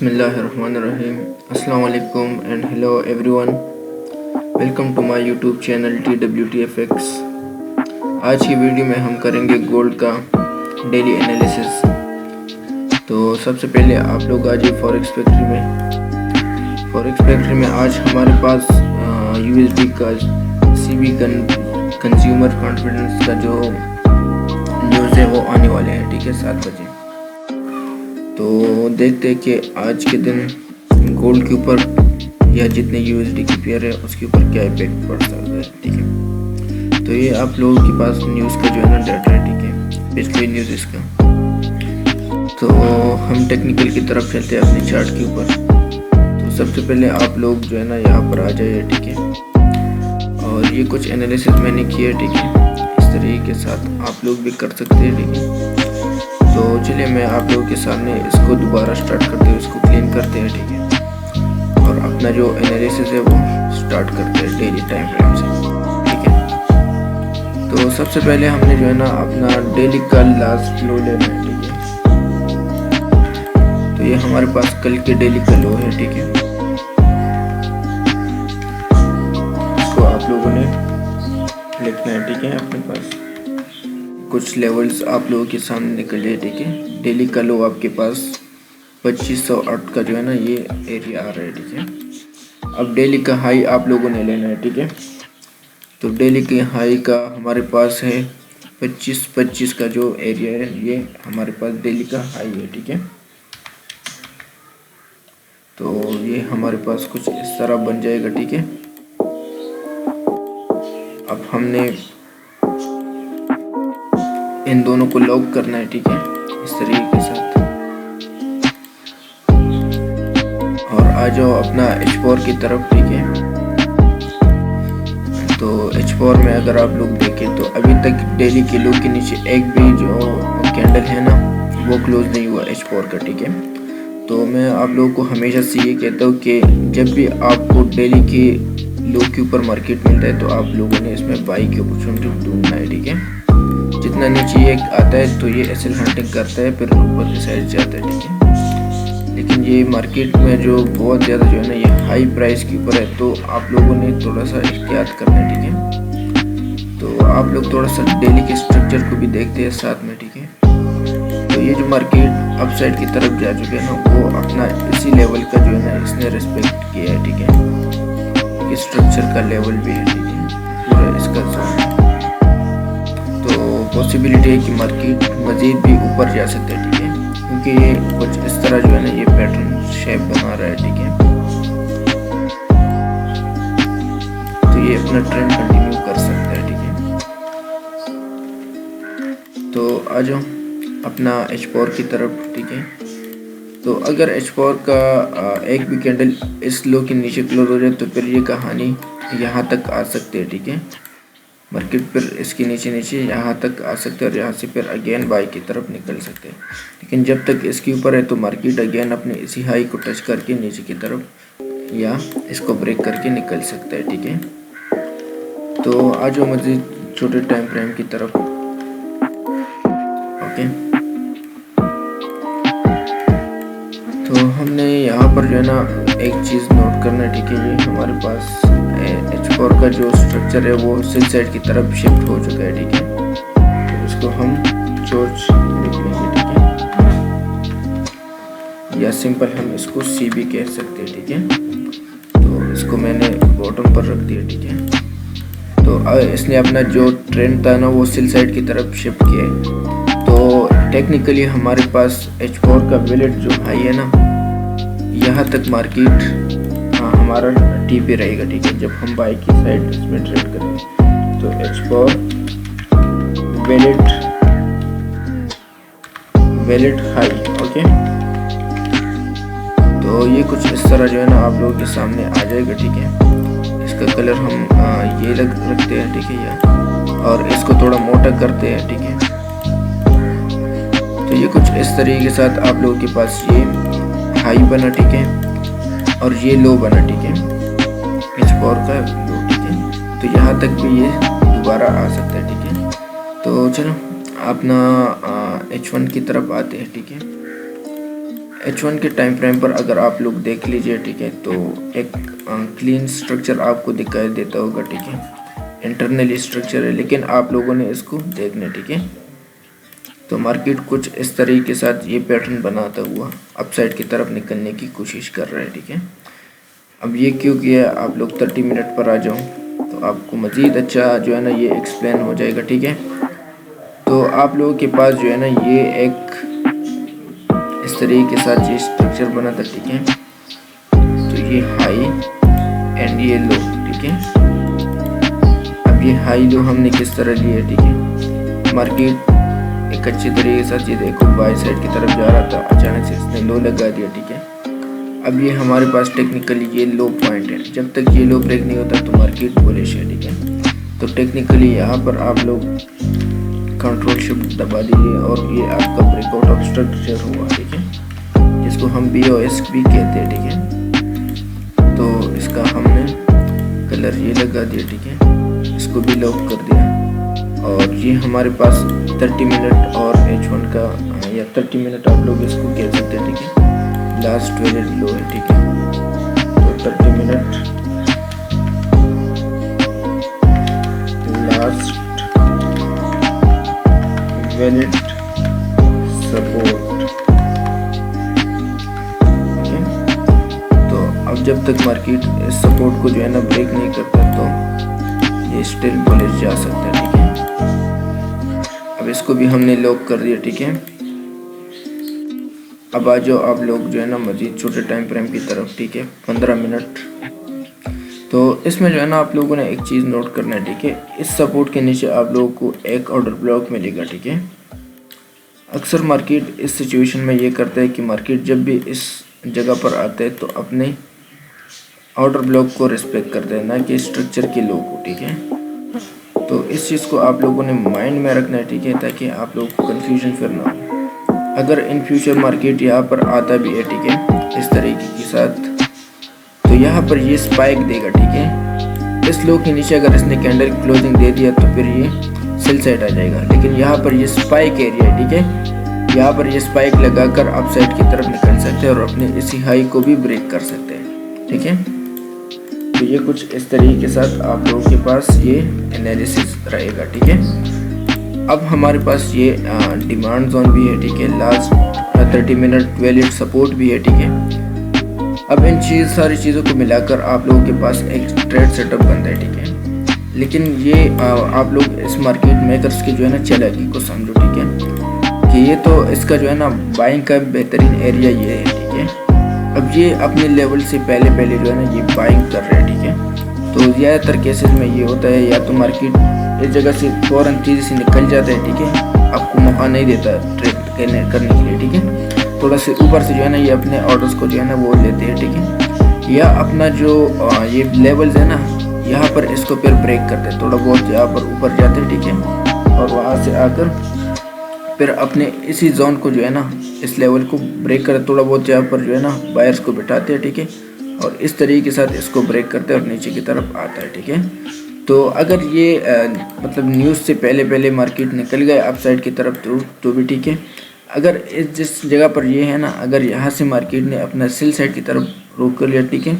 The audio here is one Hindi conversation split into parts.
बिस्मिल्लाहिर्रहमानिर्रहीम। अस्सलाम वालेकुम and hello everyone, welcome to my YouTube channel TWTFX। आज की वीडियो में हम करेंगे गोल्ड का डेली एनालिसिस। तो सबसे पहले आप लोग आज फॉरेक्स फैक्ट्री में आज हमारे पास USD का CB कंज्यूमर कॉन्फिडेंस का जो न्यूज़ है वो आने वाले हैं, ठीक है, 7 बजे। तो देखते हैं कि आज के दिन गोल्ड के ऊपर या जितने USD की पेयर है उसके ऊपर क्या इफेक्ट पड़ सकता है, ठीक है। तो ये आप लोगों के पास न्यूज़ का जो है ना डाटा है, ठीक है, पिछले न्यूज़ इसका। तो हम टेक्निकल की तरफ चलते हैं अपने चार्ट के ऊपर। तो सबसे पहले आप लोग जो है ना यहाँ पर आ जाइए, ठीक है। और ये कुछ एनालिसिस मैंने किया है, ठीक है, इस तरीके के साथ आप लोग भी कर सकते हैं, ठीक है। तो चलिए मैं आप लोगों के सामने इसको दोबारा स्टार्ट करते हैं, इसको क्लीन करते हैं, ठीक है। और अपना जो एनालिसिस है वो स्टार्ट करते हैं डेली टाइम फ्रेम से, ठीक है। तो सबसे पहले हमने जो है ना अपना डेली का लास्ट लो लेना है, ठीक है। तो ये हमारे पास कल के डेली का लो है, ठीक है। इसको आप लोगों ने लिखना है, ठीक है। अपने पास कुछ लेवल्स आप लोगों के सामने निकल जाए, ठीक है। डेली का लो आपके पास 2508 का जो है ना ये एरिया आ रहा है, ठीक है। अब डेली का हाई आप लोगों ने लेना है, ठीक है। तो डेली के हाई का हमारे पास है 2525 का जो एरिया है, ये हमारे पास डेली का हाई है, ठीक है। तो ये हमारे पास कुछ इस तरह बन जाएगा, ठीक है। अब हमने इन दोनों को लॉक करना है, ठीक है, इस तरीके के साथ। और आ जाओ अपना H4 की तरफ, ठीक है। तो H4 में अगर आप लोग देखें तो अभी तक डेली के लो के नीचे एक भी जो कैंडल है ना वो क्लोज नहीं हुआ H4 का, ठीक है। तो मैं आप लोगों को हमेशा से ये कहता हूँ कि जब भी आपको डेली के लो के ऊपर मार्केट मिलता है तो आप लोगों ने इसमें बाई की अपॉर्चुनिटी ढूंढना है, ठीक है। जितना नीचे ये आता है तो ये एसएल हंटिंग करता है, फिर ऊपर की साइड जाता है, ठीक है। लेकिन ये मार्केट में जो बहुत ज़्यादा जो है ना ये हाई प्राइस के ऊपर है, तो आप लोगों ने थोड़ा सा एहतियात करना है, ठीक है। तो आप लोग थोड़ा सा डेली के स्ट्रक्चर को भी देखते हैं साथ में, ठीक है। तो ये जो मार्केट अप साइड की तरफ जा चुके हैं ना वो अपना इसी लेवल का जो है ना इसने रिस्पेक्ट किया है, ठीक है। स्ट्रक्चर का लेवल भी है, ठीक है, पूरा इसका जोन। तो पॉसिबिलिटी है कि मार्केट मज़ीद भी ऊपर जा सकता है, ठीक है, क्योंकि ये कुछ इस तरह जो है ना ये पैटर्न शेप बना रहा है, ठीक है। तो ये अपना ट्रेंड कंटिन्यू कर सकता है, ठीक है। तो आ जाओ अपना H4 की तरफ, ठीक है। तो अगर H4 का एक भी कैंडल इस लो के नीचे क्लोज हो जाए तो फिर ये कहानी यहाँ तक आ सकती है, ठीक है। मार्केट फिर इसके नीचे यहाँ तक आ सकते हैं और यहाँ से फिर अगेन बाई की तरफ निकल सकते हैं। लेकिन जब तक इसके ऊपर है तो मार्केट अगेन अपने इसी हाई को टच करके नीचे की तरफ या इसको ब्रेक करके निकल सकता है, ठीक है। तो आ जाओ मज़ीद छोटे टाइम फ्रेम की तरफ, ओके। तो हमने यहाँ पर जो है ना एक चीज़ नोट करना है, ठीक है। ये हमारे पास H4 का जो स्ट्रक्चर है वो सेल साइड की तरफ शिफ्ट हो चुका है, ठीक है। तो इसको हम चोच लिख लेंगे, ठीक है, या सिंपल हम इसको CB कह सकते हैं, ठीक है। तो इसको मैंने बॉटम पर रख दिया, ठीक है। तो इसने अपना जो ट्रेंड था ना वो सेल साइड की तरफ शिफ्ट किया है। तो टेक्निकली हमारे पास H4 का वेलेट जो हाई है ना यहाँ तक मार्केट हमारा TP रहेगा, ठीक है। जब हम बाई की साइड इसमें ट्रेड करेंगे तो H4 वेलेट हाई, ओके। तो ये कुछ इस तरह जो है ना आप लोगों के सामने आ जाएगा, ठीक है। इसका कलर हम ये रखते हैं, ठीक है, और इसको थोड़ा मोटा करते हैं, ठीक है। तो ये कुछ इस तरीके के साथ आप लोगों के पास ये हाई बना, ठीक है, और ये लो बना, ठीक है, H4 का लो, ठीक है। तो यहाँ तक भी ये दोबारा आ सकता है, ठीक है। तो चलो अपना H1 की तरफ आते हैं, ठीक है। H1 के टाइम फ्रेम पर अगर आप लोग देख लीजिए, ठीक है, तो एक क्लीन स्ट्रक्चर आपको दिखाई देता होगा, ठीक है, इंटरनली स्ट्रक्चर है, लेकिन आप लोगों ने इसको देखना, ठीक है। तो मार्केट कुछ इस तरीके के साथ ये पैटर्न बनाता हुआ अपसाइड की तरफ निकलने की कोशिश कर रहा है, ठीक है। अब ये क्यों किया, आप लोग 30 मिनट पर आ जाओ तो आपको मज़ीद अच्छा जो है ना ये एक्सप्लेन हो जाएगा, ठीक है। तो आप लोगों के पास जो है ना ये एक इस तरीके के साथ ये स्ट्रक्चर बना था, ठीक है। तो ये हाई एंड ये लो, ठीक है। अब ये हाई लो हमने किस तरह लिया, ठीक है। मार्केट एक अच्छे तरीके के साथ ये देखो बाई साइड की तरफ जा रहा था, अचानक से इसने लो लगा दिया, ठीक है। अब ये हमारे पास टेक्निकली ये लो पॉइंट है, जब तक ये लो ब्रेक नहीं होता तो मार्केट बुलिश है, ठीक है। तो टेक्निकली यहाँ पर आप लोग कंट्रोल शिफ्ट दबा दीजिए और ये आपका ब्रेकआउट ऑफ स्ट्रक्चर हुआ, ठीक है, जिसको हम BOS भी कहते हैं, ठीक है। तो इसका हमने कलर ये लगा दिया, ठीक है, इसको भी लॉक कर दिया और ये हमारे पास 30 मिनट और H1 का या 30 मिनट आप लोग इसको कह सकते हैं, ठीक है। लास्ट वैलिड लो है, ठीक है। तो 30 मिनट लास्ट वैलिड सपोर्ट, ठीक है। तो अब जब तक मार्केट इस सपोर्ट को जो है ना ब्रेक नहीं करता तो ये स्टिल बुलिश जा सकता है, ठीक है। अब इसको भी हमने लॉक कर दिया, ठीक है। अब आ जाओ आप लोग जो है ना मजीद छोटे टाइम फ्रेम की तरफ, ठीक है, 15 मिनट। तो इसमें जो है ना आप लोगों ने एक चीज़ नोट करना है, ठीक है। इस सपोर्ट के नीचे आप लोगों को एक ऑर्डर ब्लॉक मिलेगा, ठीक है। अक्सर मार्केट इस सिचुएशन में ये करता है कि मार्केट जब भी इस जगह पर आता है तो अपने ऑर्डर ब्लॉक को रिस्पेक्ट करता है, ना कि स्ट्रक्चर के लो को, ठीक है। तो इस चीज़ को आप लोगों ने माइंड में रखना है, ठीक है, ताकि आप लोगों को कन्फ्यूजन फिर ना हो। अगर इन फ्यूचर मार्केट यहाँ पर आता भी है, ठीक है, इस तरीके के साथ, तो यहाँ पर ये स्पाइक देगा, ठीक है। इस लो के नीचे अगर इसने कैंडल क्लोजिंग दे दिया तो फिर ये सेल साइड आ जाएगा, लेकिन यहाँ पर ये स्पाइक एरिया है, ठीक है। यहाँ पर ये स्पाइक लगाकर अप साइड की तरफ निकल सकते हैं और अपने इसी हाई को भी ब्रेक कर सकते हैं, ठीक है। तो ये कुछ इस तरीके के साथ आप लोगों के पास ये एनालिसिस रहेगा, ठीक है। अब हमारे पास ये डिमांड जोन भी है, ठीक है, लास्ट 30 मिनट वैलिड सपोर्ट भी है, ठीक है। अब इन सारी चीज़ों को मिलाकर आप लोगों के पास एक ट्रेड सेटअप बनता है, ठीक है। लेकिन ये आप लोग इस मार्केट मेकर्स की जो है ना चालाकी को समझो, ठीक है, कि ये तो इसका जो है ना बाइंग का बेहतरीन एरिया ये है, ठीक है। अब ये अपने लेवल से पहले जो है ना ये बाइंग कर रहे हैं, ठीक है। तो ज़्यादातर केसेस में ये होता है या तो मार्केट इस जगह से फ़ौरन तेज़ी से निकल जाता है, ठीक है, आपको मौका नहीं देता ट्रेड करने के लिए, ठीक है। थोड़ा से ऊपर से जो है ना ये अपने ऑर्डर्स को जो है ना वो लेते हैं, ठीक है, या अपना जो ये लेवल्स है ना यहाँ पर इसको फिर ब्रेक करते हैं, थोड़ा बहुत यहाँ पर ऊपर जाते हैं, ठीक है, और वहाँ से आकर फिर अपने इसी जोन को जो है ना इस लेवल को ब्रेक कर थोड़ा बहुत यहाँ पर जो है ना बायर्स को बिठाते हैं, ठीक है, और इस तरीके के साथ इसको ब्रेक करते हैं और नीचे की तरफ आता है, ठीक है। तो अगर ये मतलब न्यूज़ से पहले मार्केट निकल गए अपसाइड की तरफ तो भी ठीक है। अगर इस जिस जगह पर ये है ना, अगर यहाँ से मार्केट ने अपना सेल साइड की तरफ रोक कर लिया, ठीक है,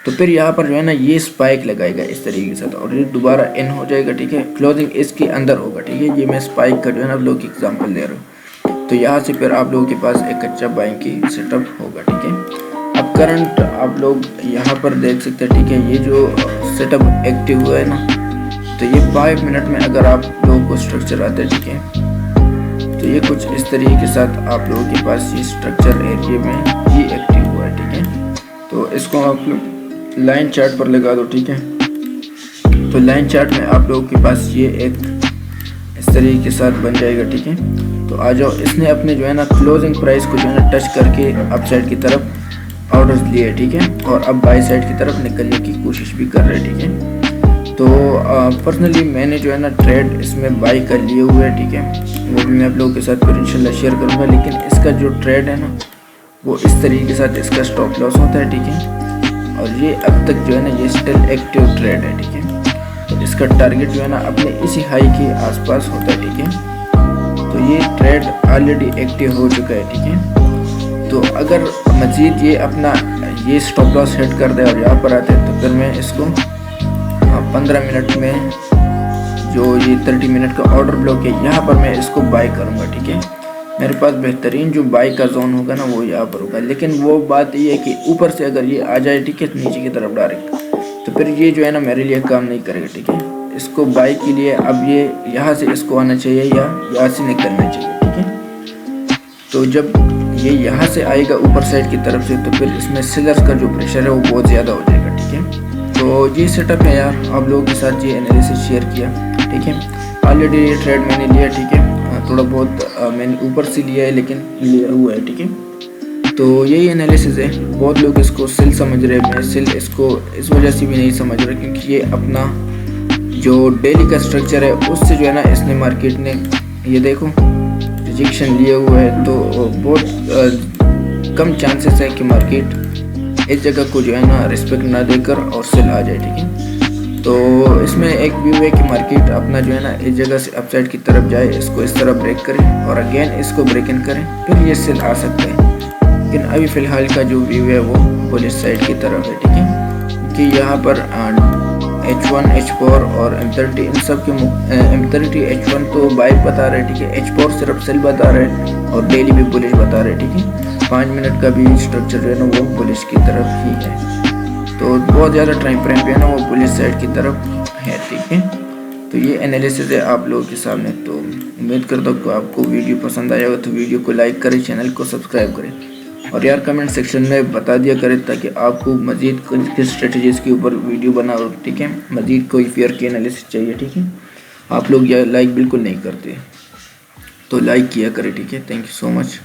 तो फिर यहाँ पर जो है ना ये स्पाइक लगाएगा इस तरीके के साथ और ये दोबारा इन हो जाएगा, ठीक है, क्लोजिंग इसके अंदर होगा, ठीक है। ये मैं स्पाइक का जो है ना आप लोग की एग्जाम्पल दे रहा हूँ। तो यहाँ से फिर आप लोगों के पास एक अच्छा बाइंग की सेटअप होगा, ठीक है। अब करंट आप लोग यहाँ पर देख सकते हैं, ठीक है, ये जो सेटअप एक्टिव हुआ है ना, तो ये 5 मिनट में अगर आप लोगों को स्ट्रक्चर आता है, ठीक है, तो ये कुछ इस तरीके के साथ आप लोगों के पास ये स्ट्रक्चर एरिया में ये एक्टिव हुआ है, ठीक है। तो इसको आप लोग लाइन चार्ट पर लगा दो, ठीक है। तो लाइन चार्ट में आप लोगों के पास ये एक इस तरीके के साथ बन जाएगा, ठीक है। तो आ जाओ, इसने अपने जो है ना क्लोजिंग प्राइस को जो है ना टच करके अप साइड की तरफ ऑर्डर्स लिए, ठीक है, और अब बाई साइड की तरफ निकलने की कोशिश भी कर रहे हैं, ठीक है। तो पर्सनली मैंने जो है ना ट्रेड इसमें बाई कर लिए हुए है, ठीक है, वो भी मैं आप लोगों के साथ फिर इंशाल्लाह शेयर करूँगा। लेकिन इसका जो ट्रेड है ना वो इस तरीके के साथ इसका स्टॉप लॉस होता है, ठीक है, और ये अब तक जो है ना ये स्टिल एक्टिव ट्रेड है, ठीक है। तो इसका टारगेट जो है ना अपने इसी हाई के आसपास होता है, ठीक है। तो ये ट्रेड ऑलरेडी एक्टिव हो चुका है, ठीक है। तो तो अगर मज़ीद ये अपना ये स्टॉप लॉस हिट कर दे और यहाँ पर आते तो फिर मैं इसको 15 मिनट में जो ये 30 मिनट का ऑर्डर ब्लॉक है यहाँ पर मैं इसको बाय करूँगा। ठीक है, मेरे पास बेहतरीन जो बाय का जोन होगा ना वो यहाँ पर होगा। लेकिन वो बात ये है कि ऊपर से अगर ये आ जाए, ठीक है, नीचे की तरफ डायरेक्ट, तो फिर ये जो है ना मेरे लिए काम नहीं करेगा। ठीक है, इसको बाय के लिए अब ये यहाँ से इसको आना चाहिए या यहाँ से निकलना चाहिए। ठीक है, तो जब ये यहाँ से आएगा ऊपर साइड की तरफ से, तो फिर इसमें सेलर्स का जो प्रेशर है वो बहुत ज़्यादा हो जाएगा। ठीक है, तो ये सेटअप है यार, आप लोगों के साथ ये एनालिसिस शेयर किया। ठीक है, ऑलरेडी ये ट्रेड मैंने लिया। ठीक है, थोड़ा बहुत मैंने ऊपर से लिया है लेकिन लिया हुआ है। ठीक है, तो यही एनालिसिस है। बहुत लोग इसको सेल समझ रहे हैं, मैं सेल इसको इस वजह से भी नहीं समझ रहा क्योंकि ये अपना जो डेली का स्ट्रक्चर है उससे जो है ना इसने मार्केट ने ये देखो रिजेक्शन लिया हुआ है, तो बहुत कम चांसेस है कि मार्केट इस जगह को जो है ना रिस्पेक्ट ना देकर और सेल आ जाए। ठीक है, तो इसमें एक व्यू है कि मार्केट अपना जो है ना इस जगह से अपसाइड की तरफ जाए, इसको इस तरह ब्रेक करे और अगेन इसको ब्रेक इन करे, फिर ये सेल आ सकता है। लेकिन अभी फ़िलहाल का जो व्यू है वो बुलिश साइड की तरफ है। ठीक है, क्योंकि यहाँ पर H1, H4 और M30 इन सब के M30 H1 तो बाय बता रहे हैं। ठीक है, H4 सिर्फ सेल बता रहे हैं और डेली भी बुलिश बता रहे हैं। ठीक है, 5 मिनट का भी स्ट्रक्चर जो है ना वो बुलिश की तरफ ही है, तो बहुत ज़्यादा टाइम फ्रेम पे है ना वो पुलिस साइड की तरफ है। ठीक है, तो ये एनालिसिस है आप लोगों के सामने। तो उम्मीद करता हूँ कि आपको वीडियो पसंद आया हो, तो वीडियो को लाइक करें, चैनल को सब्सक्राइब करें और यार कमेंट सेक्शन में बता दिया करें ताकि आपको मज़ीद किस स्ट्रेटजीज़ के ऊपर वीडियो बनाओ। ठीक है, मज़ीद कोई फेयर की एनालिसिस चाहिए। ठीक है, आप लोग यार लाइक बिल्कुल नहीं करते, तो लाइक किया करें। ठीक है, थैंक यू सो मच।